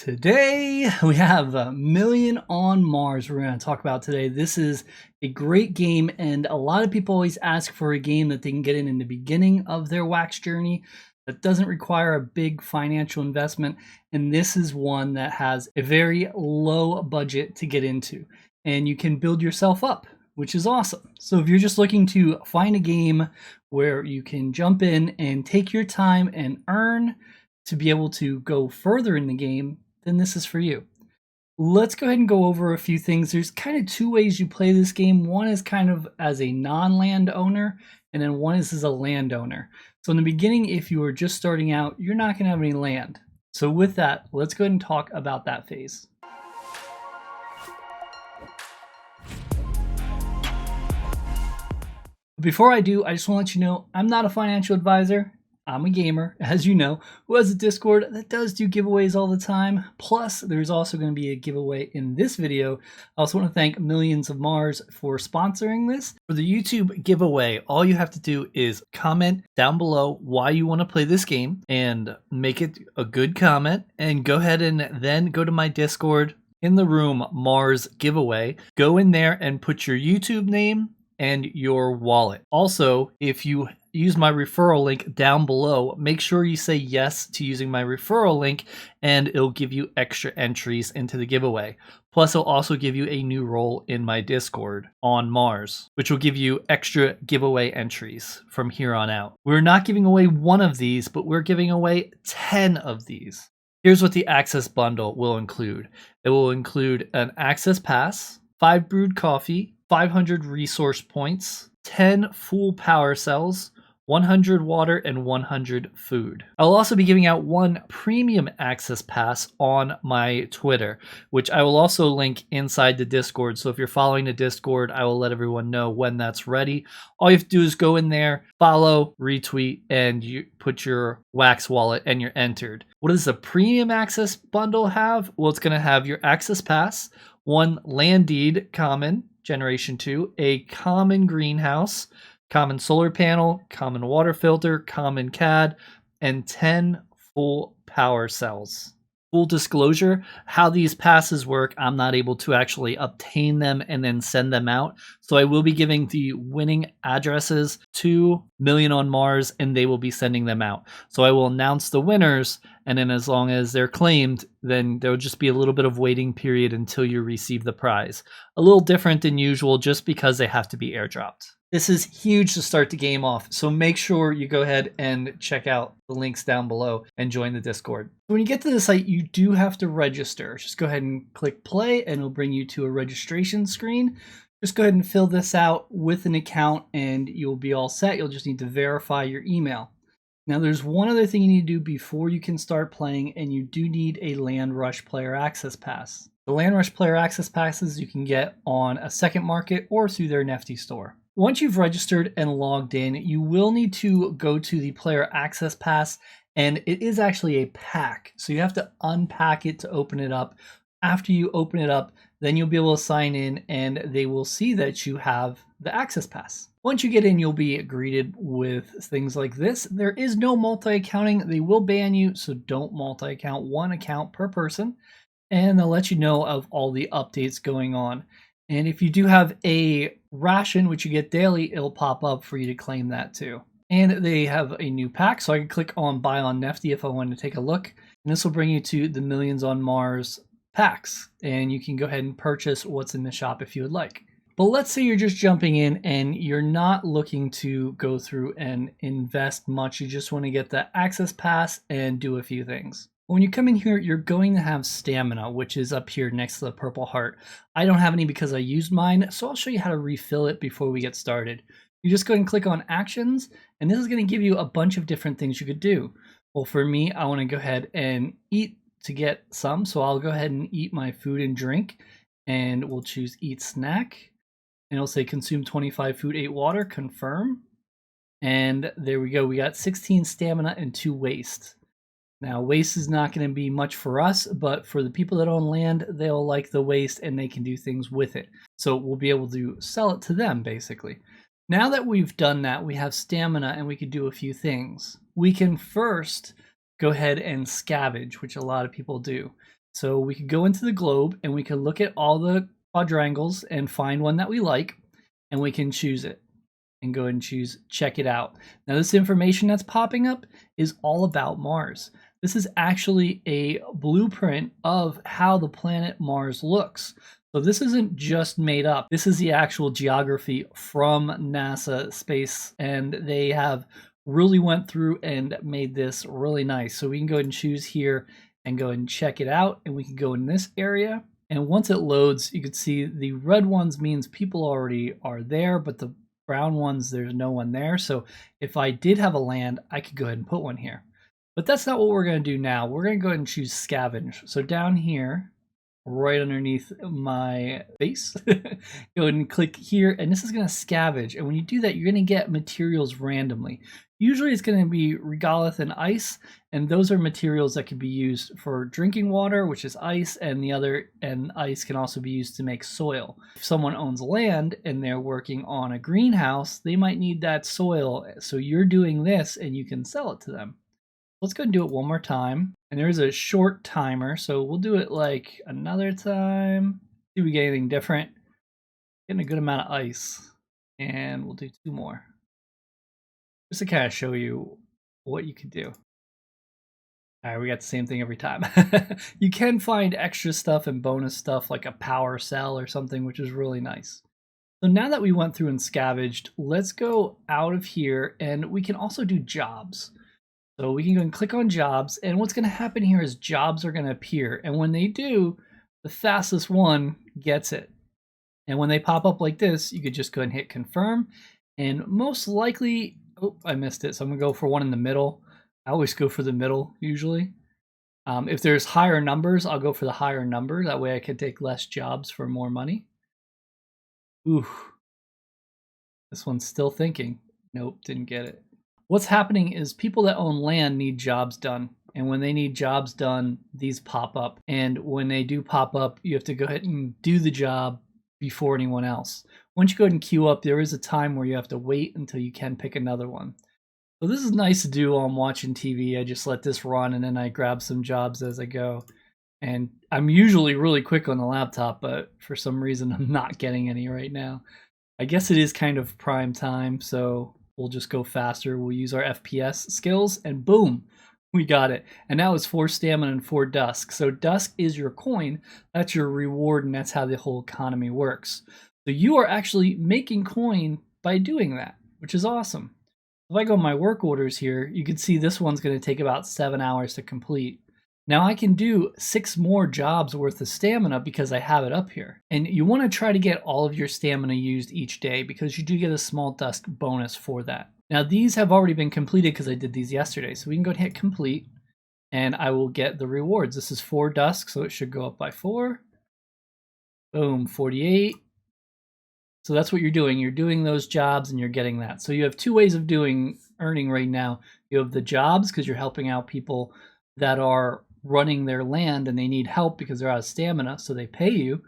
Today we have a Million on Mars we're going to talk about today. This is a great game, and a lot of people always ask for a game that they can get in the beginning of their wax journey that doesn't require a big financial investment, and this is one that has a very low budget to get into, and you can build yourself up, which is awesome. So if you're just looking to find a game where you can jump in and take your time and earn to be able to go further in the game, then this is for you. Let's go ahead and go over a few things. There's kind of two ways you play this game. One is kind of as a non-landowner, and then one is as a landowner. So in the beginning, if you are just starting out, you're not going to have any land. So with that, let's go ahead and talk about that phase. Before I do, I just want to let you know, I'm not a financial advisor. I'm a gamer, as you know, who has a Discord that does do giveaways all the time. Plus, there's also going to be a giveaway in this video. I also want to thank Millions of Mars for sponsoring this. For the YouTube giveaway, all you have to do is comment down below why you want to play this game and make it a good comment, and go ahead and then go to my Discord in the room Mars giveaway. Go in there and put your YouTube name and your wallet. Also, if you use my referral link down below, make sure you say yes to using my referral link, and it'll give you extra entries into the giveaway. Plus, it'll also give you a new role in my Discord on Mars, which will give you extra giveaway entries from here on out. We're not giving away one of these, but we're giving away 10 of these. Here's what the access bundle will include. It will include an access pass, 5 brewed coffee, 500 resource points, 10 full power cells, 100 water, and 100 food. I'll also be giving out 1 premium access pass on my Twitter, which I will also link inside the Discord. So if you're following the Discord, I will let everyone know when that's ready. All you have to do is go in there, follow, retweet, and you put your Wax wallet and you're entered. What does the premium access bundle have? Well, it's going to have your access pass, 1 land deed common, Generation 2, a common greenhouse, common solar panel, common water filter, common CAD, and 10 full power cells. Full disclosure, how these passes work, I'm not able to actually obtain them and then send them out. So I will be giving the winning addresses to Million on Mars, and they will be sending them out. So I will announce the winners, and then as long as they're claimed, then there will just be a little bit of waiting period until you receive the prize. A little different than usual just because they have to be airdropped. This is huge to start the game off, so make sure you go ahead and check out the links down below and join the Discord. When you get to the site, you do have to register. Just go ahead and click play, and it'll bring you to a registration screen. Just go ahead and fill this out with an account, and you'll be all set. You'll just need to verify your email. Now, there's one other thing you need to do before you can start playing, and you do need a Land Rush Player Access Pass. The Land Rush Player Access Passes you can get on a second market or through their Nifty store. Once you've registered and logged in, you will need to go to the Player Access Pass, and it is actually a pack. So you have to unpack it to open it up. After you open it up, then you'll be able to sign in, and they will see that you have the Access Pass. Once you get in, you'll be greeted with things like this. There is no multi-accounting. They will ban you, so don't multi-account, 1 account per person, and they'll let you know of all the updates going on. And if you do have a ration, which you get daily, it'll pop up for you to claim that too. And they have a new pack, so I can click on Buy on Nifty if I wanted to take a look. And this will bring you to the Millions on Mars packs, and you can go ahead and purchase what's in the shop if you would like. But let's say you're just jumping in and you're not looking to go through and invest much. You just want to get the access pass and do a few things. When you come in here, you're going to have stamina, which is up here next to the purple heart. I don't have any because I used mine, so I'll show you how to refill it before we get started. You just go ahead and click on Actions, and this is going to give you a bunch of different things you could do. Well, for me, I want to go ahead and eat to get some, so I'll go ahead and eat my food and drink, and we'll choose Eat Snack, and it'll say Consume 25 food, 8 water, confirm, and there we go. We got 16 stamina and 2 waste. Now, waste is not going to be much for us, but for the people that own land, they'll like the waste and they can do things with it. So we'll be able to sell it to them, basically. Now that we've done that, we have stamina and we can do a few things. We can first go ahead and scavenge, which a lot of people do. So we could go into the globe and we can look at all the quadrangles and find one that we like, and we can choose it and go ahead and choose check it out. Now this information that's popping up is all about Mars. This is actually a blueprint of how the planet Mars looks. So this isn't just made up. This is the actual geography from NASA Space, and they have really went through and made this really nice. So we can go ahead and choose here and go and check it out, and we can go in this area. And once it loads, you can see the red ones means people already are there, but the brown ones, there's no one there. So if I did have a land, I could go ahead and put one here. But that's not what we're going to do now. We're going to go ahead and choose scavenge. So down here, right underneath my face, go ahead and click here, and this is going to scavenge. And when you do that, you're going to get materials randomly. Usually it's going to be regolith and ice, and those are materials that can be used for drinking water, which is ice, and ice can also be used to make soil. If someone owns land and they're working on a greenhouse, they might need that soil. So you're doing this and you can sell it to them. Let's go and do it one more time. And there's a short timer, so we'll do it like another time. See if we get anything different. Getting a good amount of ice. And we'll do 2 more. Just to kind of show you what you can do. All right, we got the same thing every time. You can find extra stuff and bonus stuff like a power cell or something, which is really nice. So now that we went through and scavenged, let's go out of here, and we can also do jobs. So we can go and click on jobs, and what's going to happen here is jobs are going to appear, and when they do, the fastest one gets it. And when they pop up like this, you could just go and hit confirm, and most likely, oh, I missed it, so I'm going to go for one in the middle. I always go for the middle usually. If there's higher numbers, I'll go for the higher number. That way I can take less jobs for more money. Ooh, this one's still thinking. Nope, didn't get it. What's happening is people that own land need jobs done. And when they need jobs done, these pop up. And when they do pop up, you have to go ahead and do the job before anyone else. Once you go ahead and queue up, there is a time where you have to wait until you can pick another one. So this is nice to do while I'm watching TV. I just let this run and then I grab some jobs as I go. And I'm usually really quick on the laptop, but for some reason I'm not getting any right now. I guess it is kind of prime time, so we'll just go faster. We'll use our FPS skills and boom, we got it. And now it's 4 stamina and 4 DUsk. So DUsk is your coin, that's your reward, and that's how the whole economy works. So you are actually making coin by doing that, which is awesome. If I go my work orders here, you can see this one's going to take about 7 hours to complete. Now I can do 6 more jobs worth of stamina because I have it up here. And you want to try to get all of your stamina used each day because you do get a small DUsk bonus for that. Now these have already been completed because I did these yesterday. So we can go and hit complete and I will get the rewards. This is 4 DUsk, so it should go up by 4. Boom, 48. So that's what you're doing. You're doing those jobs and you're getting that. So you have 2 ways of earning right now. You have the jobs because you're helping out people that are running their land and they need help because they're out of stamina, so they pay you.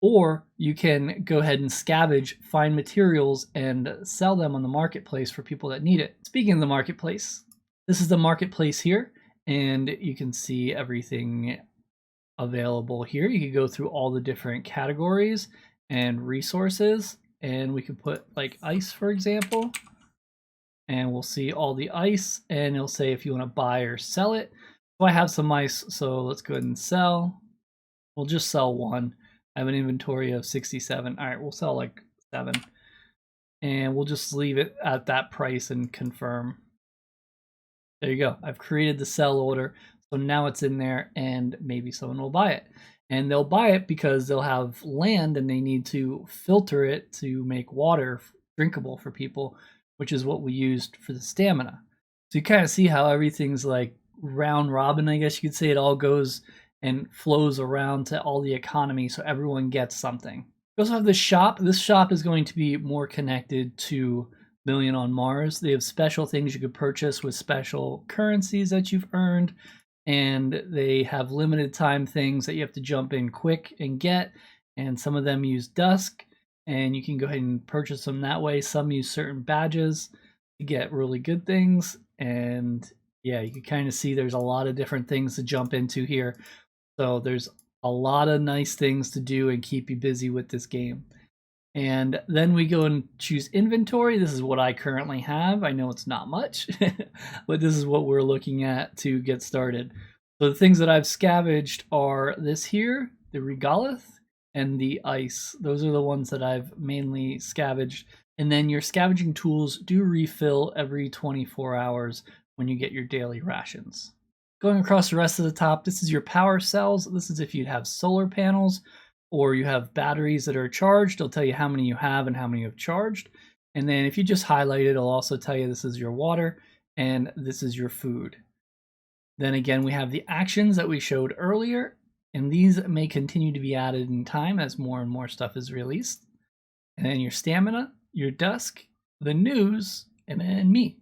Or you can go ahead and scavenge, find materials, and sell them on the marketplace for people that need it. Speaking of the marketplace, this is the marketplace here, and you can see everything available here. You can go through all the different categories and resources, and we can put like ice, for example, and we'll see all the ice, and it'll say if you want to buy or sell it. So I have some ice, so let's go ahead and sell. We'll just sell 1. I have an inventory of 67. All right, we'll sell like 7, and we'll just leave it at that price and confirm. There you go. I've created the sell order, so now it's in there, and maybe someone will buy it. And they'll buy it because they'll have land and they need to filter it to make water drinkable for people, which is what we used for the stamina. So you kind of see how everything's like round robin, I guess you could say. It all goes and flows around to all the economy so everyone gets something. We also have this shop. This shop is going to be more connected to Million on Mars. They have special things you could purchase with special currencies that you've earned. And they have limited time things that you have to jump in quick and get, and some of them use DUsk, and you can go ahead and purchase them that way. Some use certain badges to get really good things, and yeah, you can kind of see there's a lot of different things to jump into here. So there's a lot of nice things to do and keep you busy with this game. And then we go and choose inventory. This is what I currently have. I know it's not much, but this is what we're looking at to get started. So the things that I've scavenged are this here, the regolith, and the ice. Those are the ones that I've mainly scavenged. And then your scavenging tools do refill every 24 hours when you get your daily rations. Going across the rest of the top, this is your power cells. This is if you have solar panels or you have batteries that are charged. It'll tell you how many you have and how many you've charged. And then if you just highlight it, it'll also tell you this is your water and this is your food. Then again, we have the actions that we showed earlier, and these may continue to be added in time as more and more stuff is released. And then your stamina, your DUsk, the news, and then me.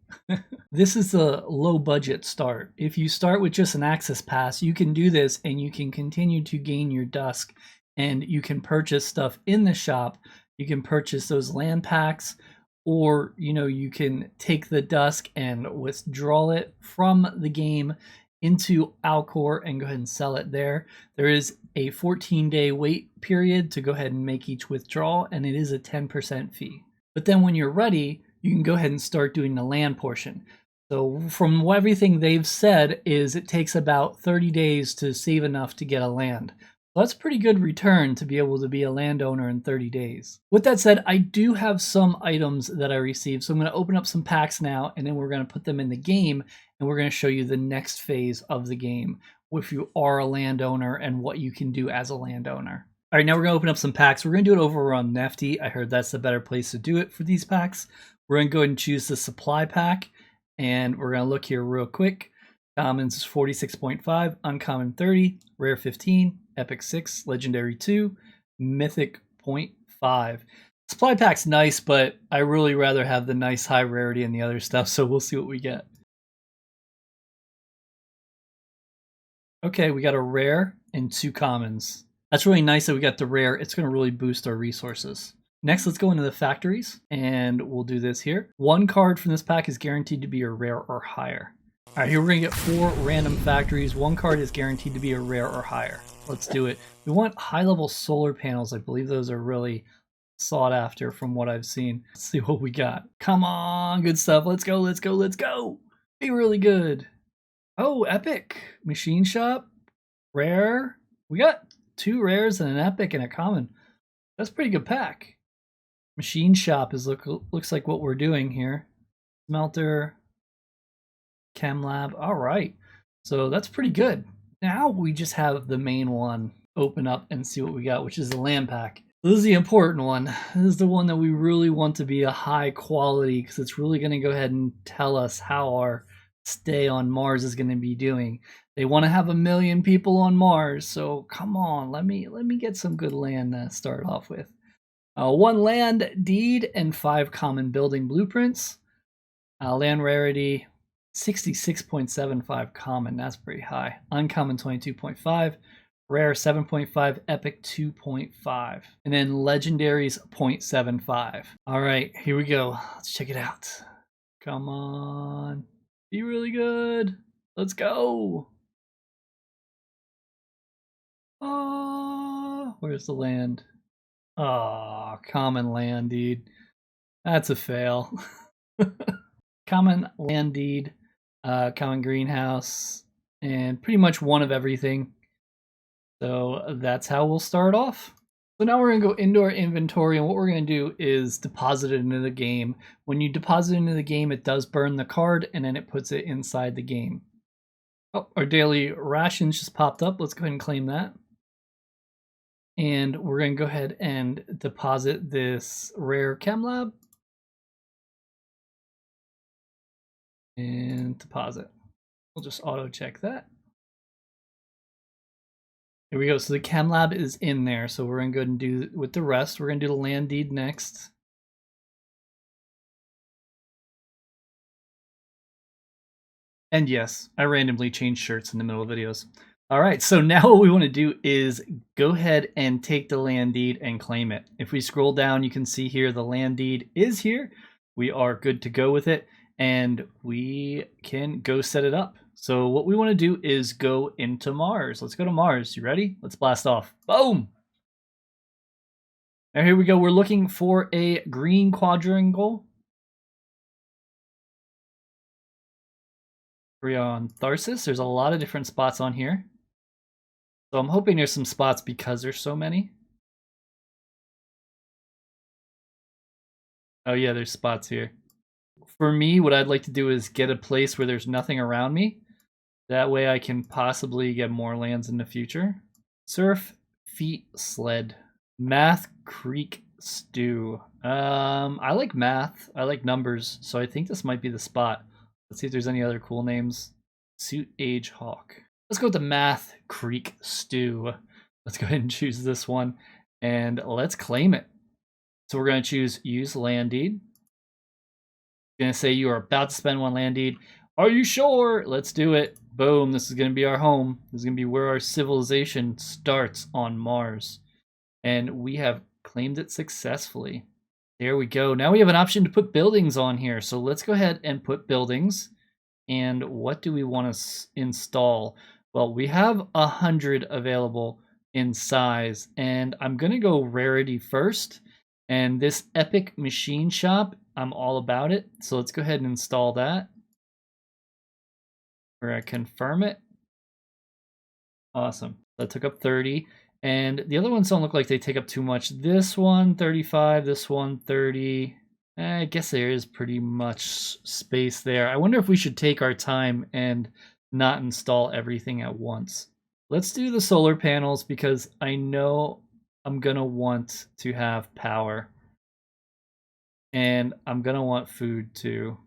This is the low budget start. If you start with just an access pass, you can do this and you can continue to gain your DUsk, and you can purchase stuff in the shop. You can purchase those land packs, or you can take the DUsk and withdraw it from the game into Alcor and go ahead and sell it there. There is a 14-day wait period to go ahead and make each withdrawal, and it is a 10% fee. But then when you're ready, you can go ahead and start doing the land portion. So from everything they've said is it takes about 30 days to save enough to get a land. So that's a pretty good return to be able to be a landowner in 30 days. With that said, I do have some items that I received. So I'm going to open up some packs now, and then we're going to put them in the game, and we're going to show you the next phase of the game if you are a landowner and what you can do as a landowner. All right, now we're going to open up some packs. We're going to do it over on Nefty. I heard that's the better place to do it for these packs. We're going to go ahead and choose the supply pack, and we're going to look here real quick. Commons is 46.5, uncommon 30, rare 15, epic 6, legendary 2, mythic 0.5. Supply pack's nice, but I really rather have the nice high rarity and the other stuff, so we'll see what we get. Okay, we got a rare and 2 commons. That's really nice that we got the rare. It's going to really boost our resources. Next, let's go into the factories, and we'll do this here. 1 card from this pack is guaranteed to be a rare or higher. All right, here we're going to get 4 random factories. 1 card is guaranteed to be a rare or higher. Let's do it. We want high-level solar panels. I believe those are really sought after from what I've seen. Let's see what we got. Come on, good stuff. Let's go, let's go, let's go. Be really good. Oh, epic. Machine shop. Rare. We got 2 rares and an epic and a common. That's a pretty good pack. Machine shop is looks like what we're doing here. Smelter. Chem lab. All right. So that's pretty good. Now we just have the main one open up and see what we got, which is the land pack. This is the important one. This is the one that we really want to be a high quality, because it's really going to go ahead and tell us how our stay on Mars is going to be doing. They want to have 1 million people on Mars, so come on, let me get some good land to start off with. 1 land deed and 5 common building blueprints. Land rarity 66.75 common. That's pretty high. Uncommon 22.5. Rare 7.5, epic 2.5, and then legendaries 0.75. All right, here we go. Let's check it out. Come on, be really good. Let's go. Oh, where's the land? Oh, common land deed. That's a fail. Common land deed, common greenhouse, and pretty much one of everything. So that's how we'll start off. So now we're going to go into our inventory, and what we're going to do is deposit it into the game. When you deposit it into the game, it does burn the card, and then it puts it inside the game. Oh, our daily rations just popped up. Let's go ahead and claim that. And we're going to go ahead and deposit this rare chem lab. And deposit. We'll just auto check that. Here we go. So the chem lab is in there. So we're going to go ahead and do with the rest. We're going to do the land deed next. And yes, I randomly change shirts in the middle of videos. All right, so now what we want to do is go ahead and take the land deed and claim it. If we scroll down, you can see here the land deed is here. We are good to go with it, and we can go set it up. So what we want to do is go into Mars. Let's go to Mars. You ready? Let's blast off. Boom! Now here we go. We're looking for a green quadrangle. We're on Tharsis. There's a lot of different spots on here. So I'm hoping there's some spots because there's so many. Oh yeah, there's spots here. For me, what I'd like to do is get a place where there's nothing around me. That way I can possibly get more lands in the future. Surf, feet, sled. Math Creek Stew. I like math. I like numbers, so I think this might be the spot. Let's see if there's any other cool names. Suit Age Hawk. Let's go with the Math Creek Stew. Let's go ahead and choose this one, and let's claim it. So we're going to choose Use Land Deed. Going to say you are about to spend one land deed. Are you sure? Let's do it. Boom. This is going to be our home. This is going to be where our civilization starts on Mars. And we have claimed it successfully. There we go. Now we have an option to put buildings on here. So let's go ahead and put buildings. And what do we want to install? Well, we have 100 available in size. And I'm going to go rarity first. And this Epic Machine Shop, I'm all about it. So let's go ahead and install that. We're going to confirm it. Awesome. That took up 30. And the other ones don't look like they take up too much. This one, 35. This one, 30. I guess there is pretty much space there. I wonder if we should take our time and not install everything at once. Let's do the solar panels because I know I'm going to want to have power. And I'm going to want food too.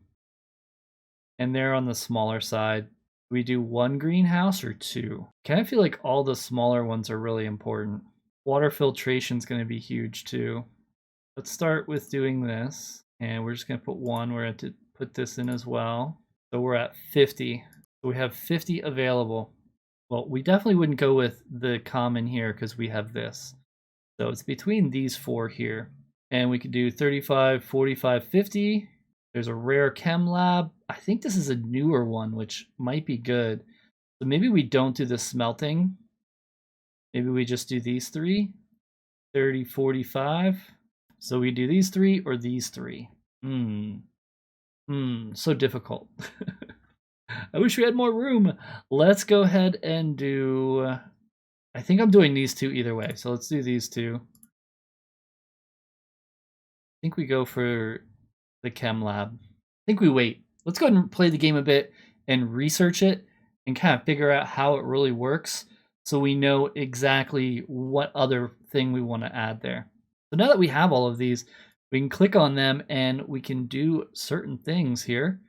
And they're on the smaller side. We do one greenhouse or two? Kind of feel like all the smaller ones are really important. Water filtration is going to be huge too. Let's start with doing this. And we're just going to put one. We're going to put this in as well. So we're at 50. So we have 50 available. Well, we definitely wouldn't go with the common here because we have this. So it's between these four here. And we could do 35, 45, 50. There's a rare chem lab. I think this is a newer one, which might be good. So maybe we don't do the smelting. Maybe we just do these three. 30, 45. So we do these three or these three. So difficult. I wish we had more room. Let's go ahead and do... I think I'm doing these two either way. So let's do these two. I think we go for the chem lab. I think we wait. Let's go ahead and play the game a bit and research it and kind of figure out how it really works so we know exactly what other thing we want to add there. So now that we have all of these, we can click on them and we can do certain things here.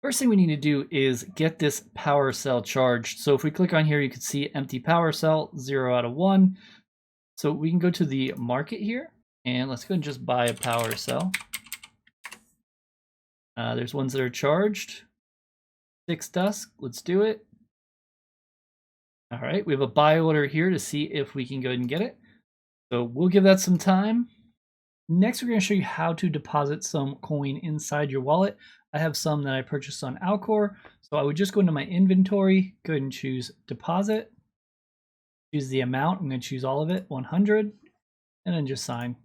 First thing we need to do is get this power cell charged. So if we click on here, you can see empty power cell, 0 out of 1. So we can go to the market here and let's go and just buy a power cell. There's ones that are charged. 6 DUsk, let's do it. All right, we have a buy order here to see if we can go ahead and get it. So we'll give that some time. Next, we're going to show you how to deposit some coin inside your wallet. I have some that I purchased on Alcor. So I would just go into my inventory, go ahead and choose deposit. Choose the amount, I'm going to choose all of it, 100, and then just sign.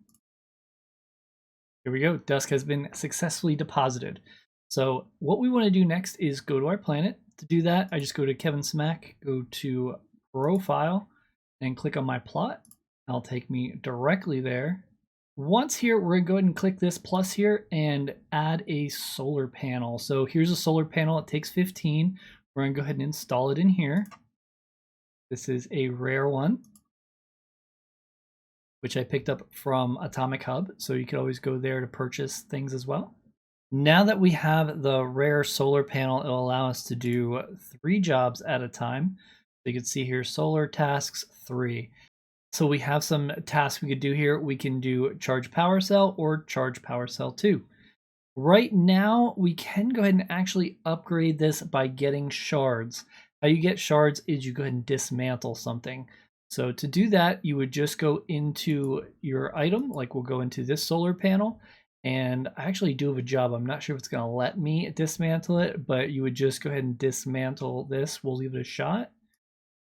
Here we go, DUsk has been successfully deposited. So what we want to do next is go to our planet. To do that, I just go to Kevin Smack, go to Profile, and click on my plot. That'll take me directly there. Once here, we're going to go ahead and click this plus here and add a solar panel. So here's a solar panel, it takes 15. We're going to go ahead and install it in here. This is a rare one, which I picked up from Atomic Hub, so you could always go there to purchase things as well. Now that we have the rare solar panel, it'll allow us to do 3 jobs at a time. So you can see here, solar tasks 3. So we have some tasks we could do here. We can do charge power cell or charge power cell 2. Right now, we can go ahead and actually upgrade this by getting shards. How you get shards is you go ahead and dismantle something. So to do that, you would just go into your item, like we'll go into this solar panel, And I actually do have a job. I'm not sure if it's going to let me dismantle it, but you would just go ahead and dismantle this. We'll leave it a shot.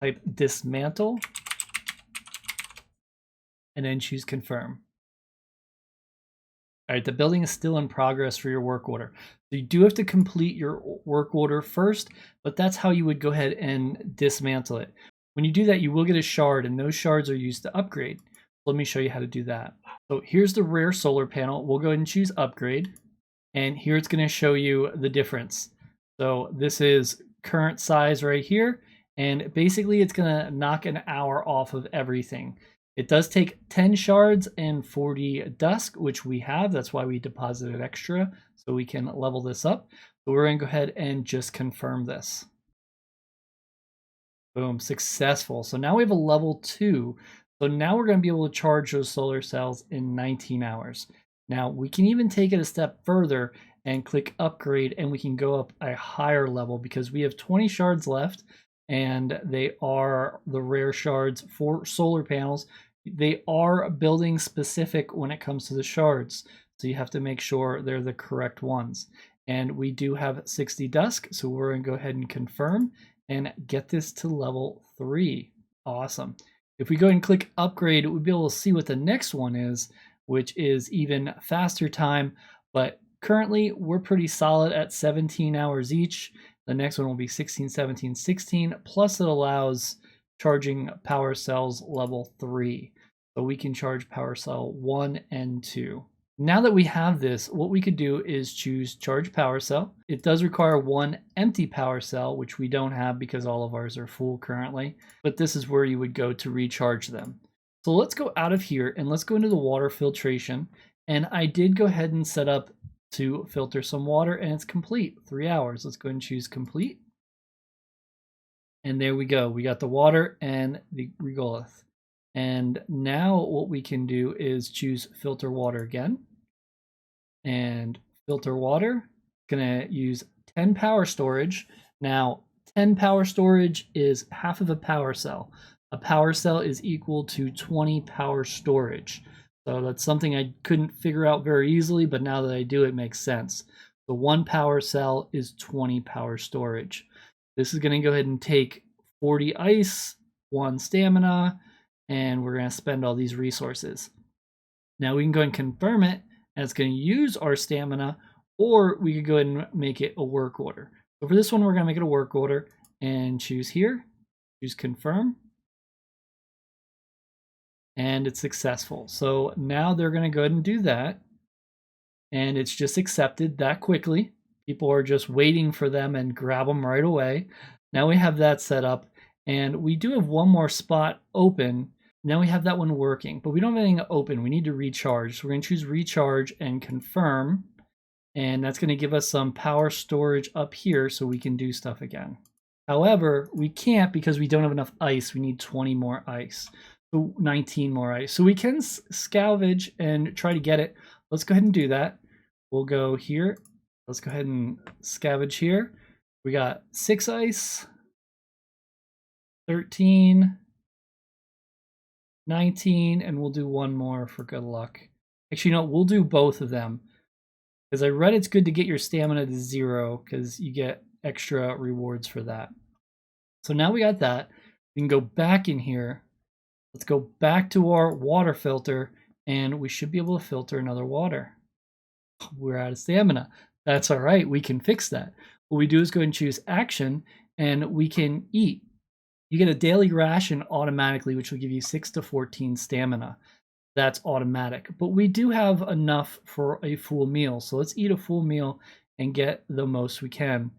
Type dismantle and then choose confirm. All right, the building is still in progress for your work order. So you do have to complete your work order first, but that's how you would go ahead and dismantle it. When you do that, you will get a shard, and those shards are used to upgrade. Let me show you how to do that. So here's the rare solar panel. We'll go ahead and choose upgrade, and here it's going to show you the difference. So this is current size right here, and basically it's going to knock an hour off of everything. It does take 10 shards and 40 DUsk, which we have. That's why we deposited extra, so we can level this up. So we're going to go ahead and just confirm this. Boom, successful. So now we have a level 2. So now we're going to be able to charge those solar cells in 19 hours. Now we can even take it a step further and click upgrade, and we can go up a higher level because we have 20 shards left, and they are the rare shards for solar panels. They are building specific when it comes to the shards, so you have to make sure they're the correct ones. And we do have 60 DUsk, so we're going to go ahead and confirm and get this to level 3. Awesome. If we go and click upgrade, we'll be able to see what the next one is, which is even faster time, but currently we're pretty solid at 17 hours each. The next one will be 16, 17, 16, plus it allows charging power cells level 3. So we can charge power cell 1 and 2. Now that we have this, what we could do is choose charge power cell. It does require 1 empty power cell, which we don't have because all of ours are full currently, but this is where you would go to recharge them. So let's go out of here and let's go into the water filtration. And I did go ahead and set up to filter some water, and it's complete, 3 hours. Let's go ahead and choose complete. And there we go. We got the water and the regolith. And now what we can do is choose filter water again. And filter water, gonna use 10 power storage. Now, 10 power storage is half of a power cell. A power cell is equal to 20 power storage. So that's something I couldn't figure out very easily, but now that I do, it makes sense. The 1 power cell is 20 power storage. This is gonna go ahead and take 40 ice, 1 stamina, and we're going to spend all these resources. Now we can go and confirm it, and it's going to use our stamina, or we could go ahead and make it a work order. So for this one, we're going to make it a work order and choose here, choose confirm, and it's successful. So now they're going to go ahead and do that, and it's just accepted that quickly. People are just waiting for them and grab them right away. Now we have that set up, and we do have one more spot open. Now we have that one working, but we don't have anything open. We need to recharge. So we're going to choose recharge and confirm, and that's going to give us some power storage up here so we can do stuff again. However, we can't because we don't have enough ice. We need 20 more ice, so 19 more ice. So we can scavenge and try to get it. Let's go ahead and do that. We'll go here. Let's go ahead and scavenge here. We got 6 ice, 13, 19, and we'll do one more for good luck. Actually, no, we'll do both of them because I read it's good to get your stamina to 0 because you get extra rewards for that. So now we got that. We can go back in here. Let's go back to our water filter, and we should be able to filter another water. We're out of stamina. That's all right. We can fix that. What we do is go and choose action, and we can eat. You get a daily ration automatically, which will give you 6 to 14 stamina. That's automatic. But we do have enough for a full meal. So let's eat a full meal and get the most we can.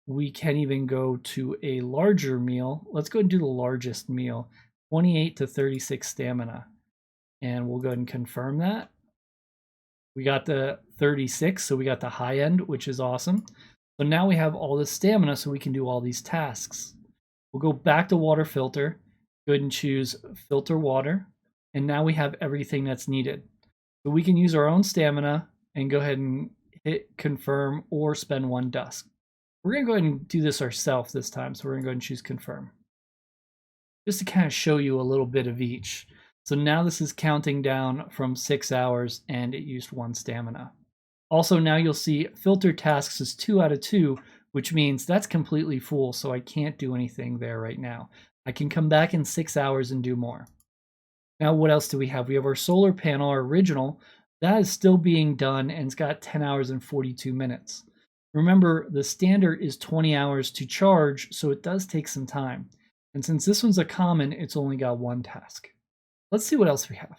We can even go to a larger meal. Let's go and do the largest meal, 28 to 36 stamina. And we'll go ahead and confirm that. We got the 36, so we got the high end, which is awesome. So now we have all this stamina so we can do all these tasks. We'll go back to water filter, go ahead and choose filter water, and now we have everything that's needed. So we can use our own stamina and go ahead and hit confirm or spend 1 DUsk. We're going to go ahead and do this ourselves this time, so we're going to go ahead and choose confirm. Just to kind of show you a little bit of each. So now this is counting down from 6 hours and it used 1 stamina. Also, now you'll see filter tasks is 2 out of 2, which means that's completely full, so I can't do anything there right now. I can come back in 6 hours and do more. Now, what else do we have? We have our solar panel, our original. That is still being done, and it's got 10 hours and 42 minutes. Remember, the standard is 20 hours to charge, so it does take some time. And since this one's a common, it's only got 1 task. Let's see what else we have.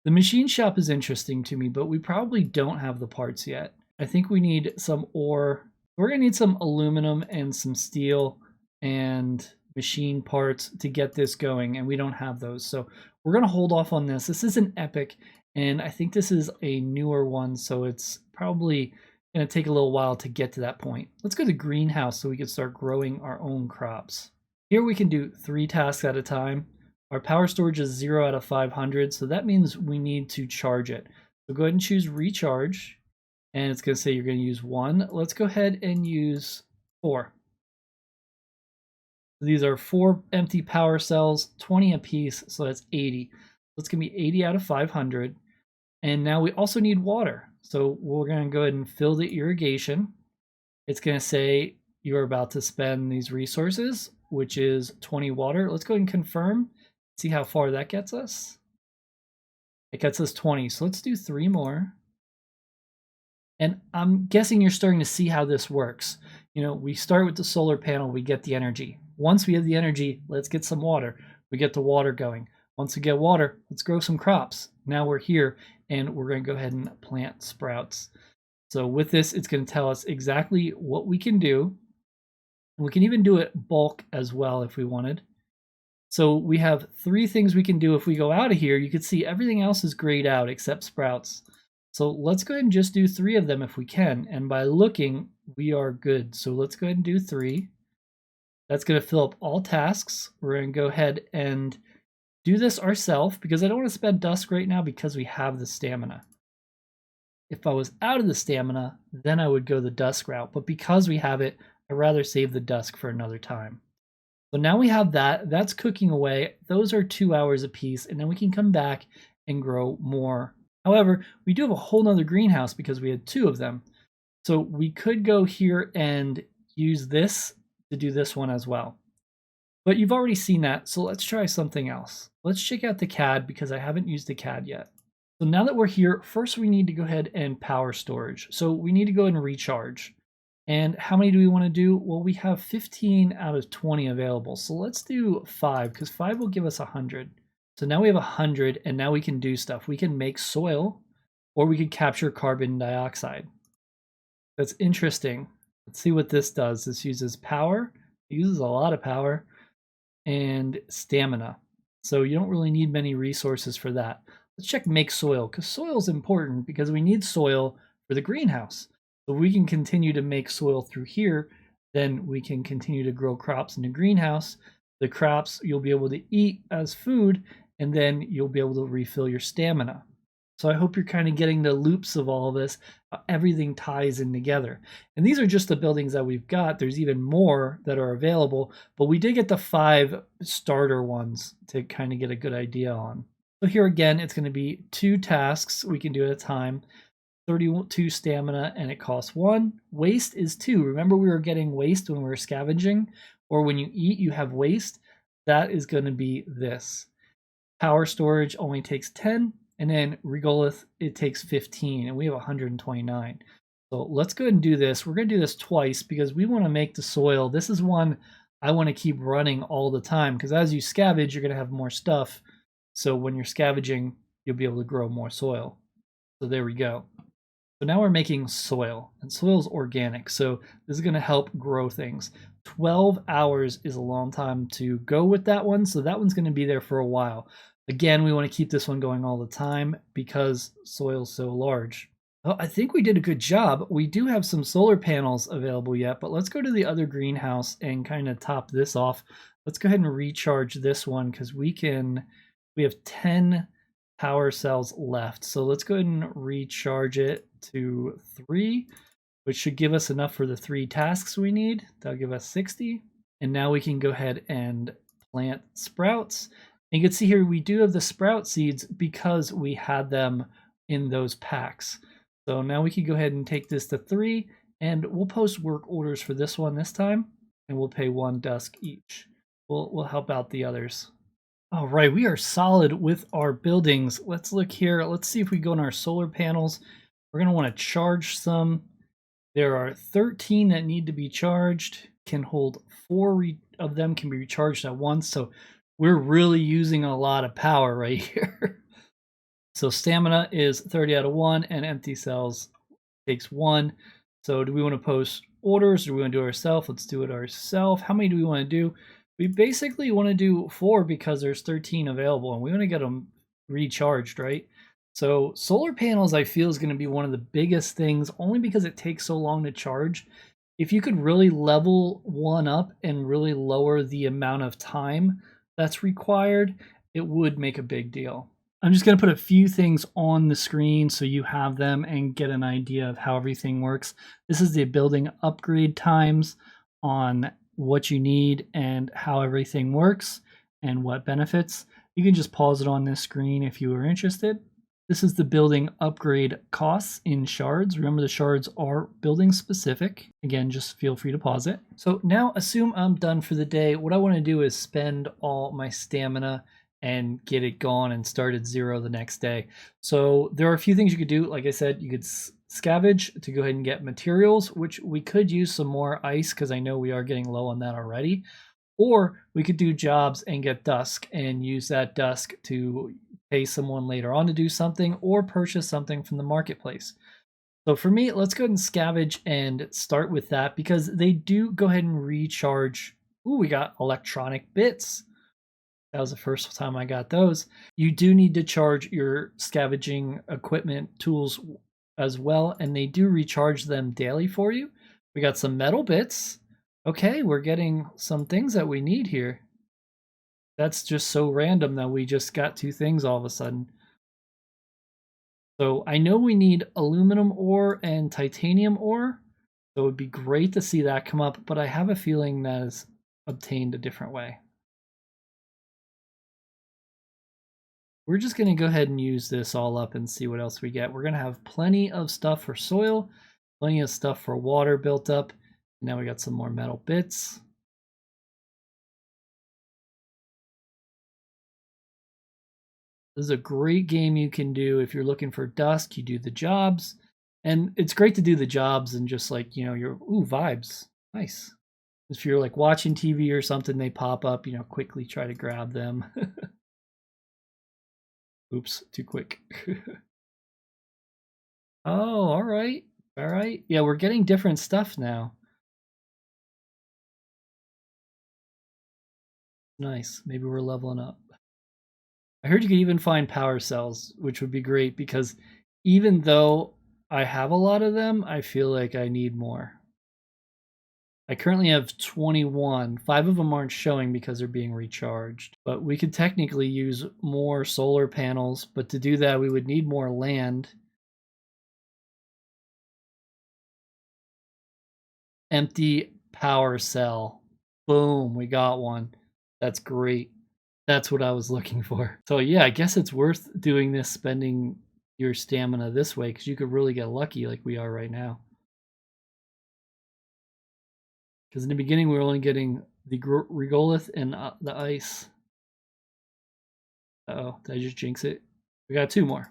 The machine shop is interesting to me, but we probably don't have the parts yet. I think we need some ore. We're gonna need some aluminum and some steel and machine parts to get this going, and we don't have those. So we're gonna hold off on this. This is an epic, and I think this is a newer one, so it's probably gonna take a little while to get to that point. Let's go to greenhouse so we can start growing our own crops. Here we can do 3 tasks at a time. Our power storage is 0 out of 500, so that means we need to charge it. So go ahead and choose recharge, and it's going to say you're going to use 1. Let's go ahead and use 4. These are 4 empty power cells, 20 a piece, so that's 80. So it's going to be 80 out of 500. And now we also need water. So we're going to go ahead and fill the irrigation. It's going to say you're about to spend these resources, which is 20 water. Let's go ahead and confirm. See how far that gets us. It gets us 20, so let's do 3 more. And I'm guessing you're starting to see how this works. You know, we start with the solar panel, we get the energy. Once we have the energy, let's get some water. We get the water going. Once we get water, let's grow some crops. Now we're here, and we're going to go ahead and plant sprouts. So with this, it's going to tell us exactly what we can do. We can even do it bulk as well if we wanted. So we have 3 things we can do. If we go out of here, you can see everything else is grayed out except sprouts. So let's go ahead and just do 3 of them if we can. And by looking, we are good. So let's go ahead and do 3. That's going to fill up all tasks. We're going to go ahead and do this ourselves because I don't want to spend DUsk right now because we have the stamina. If I was out of the stamina, then I would go the DUsk route. But because we have it, I'd rather save the DUsk for another time. So now we have that. That's cooking away. Those are 2 hours a piece, and then we can come back and grow more. However, we do have a whole nother greenhouse because we had 2 of them. So we could go here and use this to do this one as well. But you've already seen that, so let's try something else. Let's check out the CAD because I haven't used the CAD yet. So now that we're here, first we need to go ahead and power storage. So we need to go and recharge. And how many do we want to do? Well, we have 15 out of 20 available. So let's do 5 because 5 will give us 100. So now we have 100 and now we can do stuff. We can make soil or we can capture carbon dioxide. That's interesting. Let's see what this does. This uses power. It uses a lot of power and stamina. So you don't really need many resources for that. Let's check make soil because soil is important because we need soil for the greenhouse. So we can continue to make soil through here, then we can continue to grow crops in the greenhouse. The crops you'll be able to eat as food, and then you'll be able to refill your stamina. So I hope you're kind of getting the loops of all of this. Everything ties in together. And these are just the buildings that we've got. There's even more that are available, but we did get the 5 starter ones to kind of get a good idea on. So here again, it's going to be 2 tasks we can do at a time. 32 stamina, and it costs 1. Waste is 2. Remember we were getting waste when we were scavenging, or when you eat, you have waste. That is going to be this. Power storage only takes 10, and then regolith, it takes 15, and we have 129. So let's go ahead and do this. We're going to do this twice because we want to make the soil. This is one I want to keep running all the time because as you scavenge, you're going to have more stuff. So when you're scavenging, you'll be able to grow more soil. So there we go. So now we're making soil, and soil is organic. So this is going to help grow things. 12 hours is a long time to go with that one. So that one's going to be there for a while. Again, we want to keep this one going all the time because soil's so large. Well, I think we did a good job. We do have some solar panels available yet, but let's go to the other greenhouse and kind of top this off. Let's go ahead and recharge this one because we have 10 power cells left. So let's go ahead and recharge it to 3, which should give us enough for the 3 tasks we need. That'll give us 60. And now we can go ahead and plant sprouts. And you can see here we do have the sprout seeds because we had them in those packs. So now we can go ahead and take this to 3, and we'll post work orders for this one this time, and we'll pay 1 DUsk each. We'll help out the others. All right, we are solid with our buildings. Let's look here. Let's see if we go in our solar panels. We're going to want to charge some. There are 13 that need to be charged. Can hold 4 of them can be recharged at once. So we're really using a lot of power right here. So stamina is 30 out of 1, and empty cells takes 1. So do we want to post orders, or do we want to do it ourselves? Let's do it ourselves. How many do we want to do? We basically want to do 4 because there's 13 available, and we want to get them recharged, right? So solar panels, I feel, is going to be one of the biggest things, only because it takes so long to charge. If you could really level one up and really lower the amount of time that's required, it would make a big deal. I'm just going to put a few things on the screen so you have them and get an idea of how everything works. This is the building upgrade times on what you need and how everything works and what benefits. You can just pause it on this screen if you are interested. This is the building upgrade costs in shards. Remember, the shards are building specific. Again, just feel free to pause it. So now assume I'm done for the day. What I want to do is spend all my stamina and get it gone and start at 0 the next day. So there are a few things you could do. Like I said, you could scavenge to go ahead and get materials, which we could use some more ice because I know we are getting low on that already. Or we could do jobs and get DUsk and use that DUsk to pay someone later on to do something or purchase something from the marketplace. So for me, let's go ahead and scavenge and start with that because they do go ahead and recharge. Ooh, we got electronic bits. That was the first time I got those. You do need to charge your scavenging equipment tools as well, and they do recharge them daily for you. We got some metal bits. Okay, we're getting some things that we need here. That's just so random that we just got 2 things all of a sudden. So I know we need aluminum ore and titanium ore. So it would be great to see that come up, but I have a feeling that is obtained a different way. We're just going to go ahead and use this all up and see what else we get. We're going to have plenty of stuff for soil, plenty of stuff for water built up. Now we got some more metal bits. This is a great game you can do if you're looking for DUsk. You do the jobs, and it's great to do the jobs and just like, your vibes. Nice. If you're like watching TV or something, they pop up, quickly try to grab them. Oops, too quick. Oh, all right. All right. Yeah, we're getting different stuff now. Nice. Maybe we're leveling up. I heard you could even find power cells, which would be great because even though I have a lot of them, I feel like I need more. I currently have 21. 5 of them aren't showing because they're being recharged. But we could technically use more solar panels, but to do that, we would need more land. Empty power cell. Boom, we got one. That's great. That's what I was looking for. So yeah, I guess it's worth doing this, spending your stamina this way, because you could really get lucky like we are right now. Because in the beginning, we were only getting the regolith and the ice. Uh-oh, did I just jinx it? We got 2 more.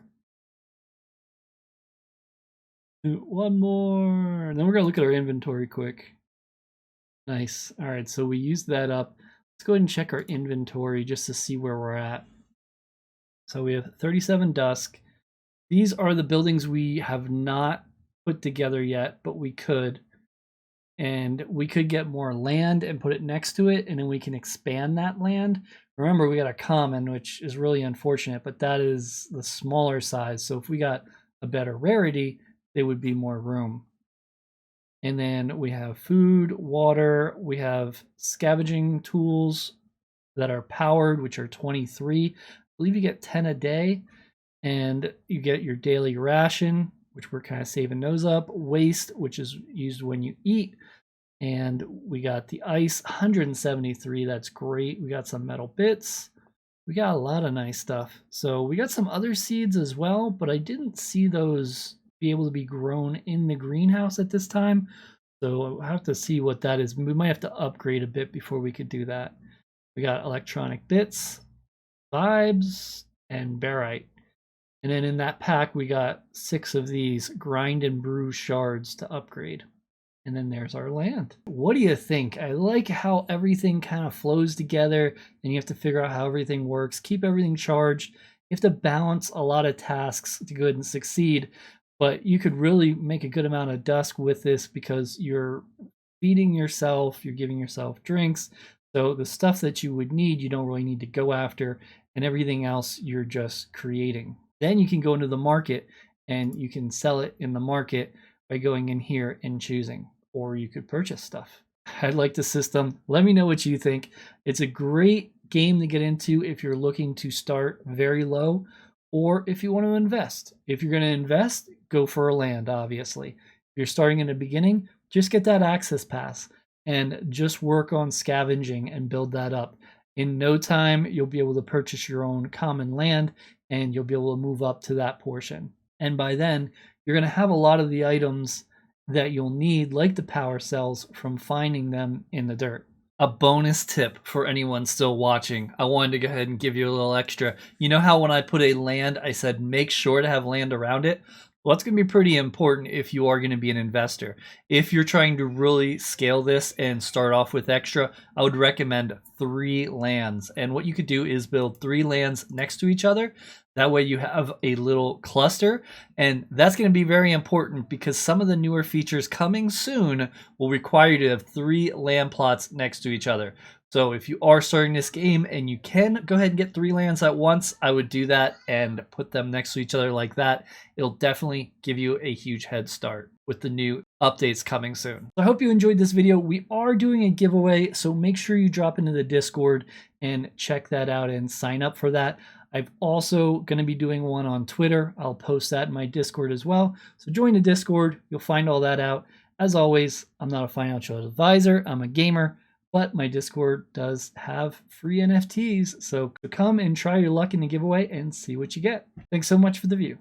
1 more. And then we're going to look at our inventory quick. Nice. All right, so we used that up. Let's go ahead and check our inventory just to see where we're at. So we have 37 DUsk. These are the buildings we have not put together yet, but we could. And we could get more land and put it next to it, and then we can expand that land. Remember, we got a common, which is really unfortunate, but that is the smaller size. So if we got a better rarity, there would be more room. And then we have food, water, we have scavenging tools that are powered, which are 23. I believe you get 10 a day, and you get your daily ration, which we're kind of saving those up. Waste, which is used when you eat. And we got the ice, 173. That's great. We got some metal bits. We got a lot of nice stuff. So we got some other seeds as well, but I didn't see those be able to be grown in the greenhouse at this time. So I'll have to see what that is. We might have to upgrade a bit before we could do that. We got electronic bits, vibes, and barite. And then in that pack, we got 6 of these grind and brew shards to upgrade. And then there's our land. What do you think? I like how everything kind of flows together and you have to figure out how everything works, keep everything charged. You have to balance a lot of tasks to go ahead and succeed, but you could really make a good amount of dusk with this because you're feeding yourself, you're giving yourself drinks. So the stuff that you would need, you don't really need to go after, and everything else you're just creating. Then you can go into the market and you can sell it in the market by going in here and choosing, or you could purchase stuff. I like the system. Let me know what you think. It's a great game to get into if you're looking to start very low or if you want to invest. If you're going to invest, go for a land, obviously. If you're starting in the beginning, just get that access pass and just work on scavenging and build that up. In no time, you'll be able to purchase your own common land and you'll be able to move up to that portion. And by then, you're going to have a lot of the items that you'll need, like the power cells, from finding them in the dirt. A bonus tip for anyone still watching, I wanted to go ahead and give you a little extra. You know how when I put a land, I said make sure to have land around it? Well, that's going to be pretty important if you are going to be an investor. If you're trying to really scale this and start off with extra, I would recommend 3 lands. And what you could do is build 3 lands next to each other. That way you have a little cluster, and that's going to be very important because some of the newer features coming soon will require you to have 3 land plots next to each other. So if you are starting this game and you can go ahead and get 3 lands at once, I would do that and put them next to each other like that. It'll definitely give you a huge head start with the new updates coming soon. So I hope you enjoyed this video. We are doing a giveaway, so make sure you drop into the Discord and check that out and sign up for that. I'm also going to be doing one on Twitter. I'll post that in my Discord as well. So join the Discord. You'll find all that out. As always, I'm not a financial advisor. I'm a gamer. But my Discord does have free NFTs, so come and try your luck in the giveaway and see what you get. Thanks so much for the view.